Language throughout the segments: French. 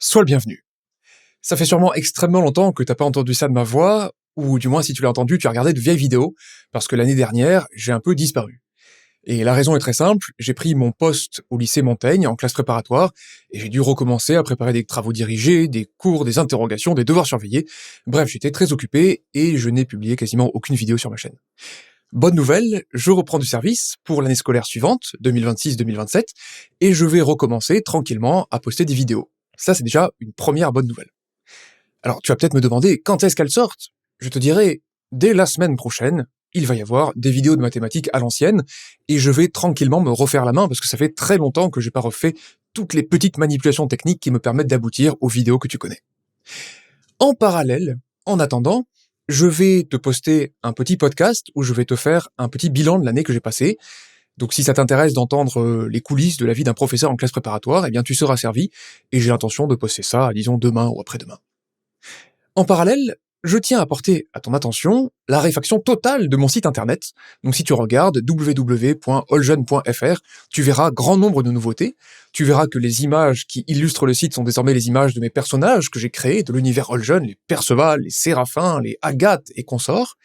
Sois le bienvenu. Ça fait sûrement extrêmement longtemps que t'as pas entendu ça de ma voix, ou du moins si tu l'as entendu, tu as regardé de vieilles vidéos, parce que l'année dernière, j'ai un peu disparu. Et la raison est très simple, j'ai pris mon poste au lycée Montaigne, en classe préparatoire, et j'ai dû recommencer à préparer des travaux dirigés, des cours, des interrogations, des devoirs surveillés. Bref, j'étais très occupé, et je n'ai publié quasiment aucune vidéo sur ma chaîne. Bonne nouvelle, je reprends du service pour l'année scolaire suivante, 2026-2027, et je vais recommencer tranquillement à poster des vidéos. Ça, c'est déjà une première bonne nouvelle. Alors, tu vas peut-être me demander quand est-ce qu'elles sortent. Je te dirai, dès la semaine prochaine, il va y avoir des vidéos de mathématiques à l'ancienne, et je vais tranquillement me refaire la main, parce que ça fait très longtemps que j'ai pas refait toutes les petites manipulations techniques qui me permettent d'aboutir aux vidéos que tu connais. En parallèle, en attendant, je vais te poster un petit podcast où je vais te faire un petit bilan de l'année que j'ai passée. Donc si ça t'intéresse d'entendre les coulisses de la vie d'un professeur en classe préparatoire, eh bien tu seras servi, et j'ai l'intention de poster ça, disons, demain ou après-demain. En parallèle, je tiens à porter à ton attention la réfaction totale de mon site internet. Donc si tu regardes www.alljeune.fr, tu verras grand nombre de nouveautés. Tu verras que les images qui illustrent le site sont désormais les images de mes personnages que j'ai créés de l'univers Alljeune, les Perceval, les Séraphins, les Agathe et consorts.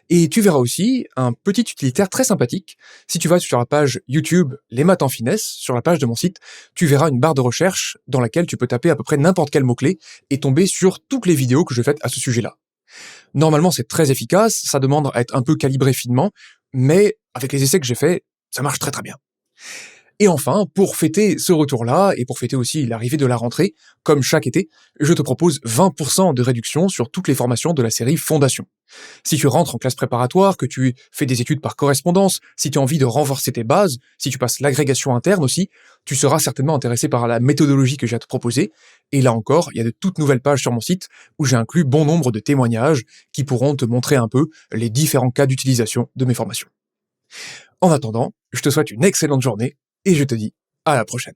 Et tu verras aussi un petit utilitaire très sympathique. Si tu vas sur la page YouTube Les Maths en Finesse, sur la page de mon site, tu verras une barre de recherche dans laquelle tu peux taper à peu près n'importe quel mot-clé et tomber sur toutes les vidéos que je fais à ce sujet-là. Normalement, c'est très efficace, ça demande à être un peu calibré finement, mais avec les essais que j'ai faits, ça marche très très bien. Et enfin, pour fêter ce retour-là, et pour fêter aussi l'arrivée de la rentrée, comme chaque été, je te propose 20% de réduction sur toutes les formations de la série Fondation. Si tu rentres en classe préparatoire, que tu fais des études par correspondance, si tu as envie de renforcer tes bases, si tu passes l'agrégation interne aussi, tu seras certainement intéressé par la méthodologie que j'ai à te proposer. Et là encore, il y a de toutes nouvelles pages sur mon site où j'ai inclus bon nombre de témoignages qui pourront te montrer un peu les différents cas d'utilisation de mes formations. En attendant, je te souhaite une excellente journée et je te dis à la prochaine.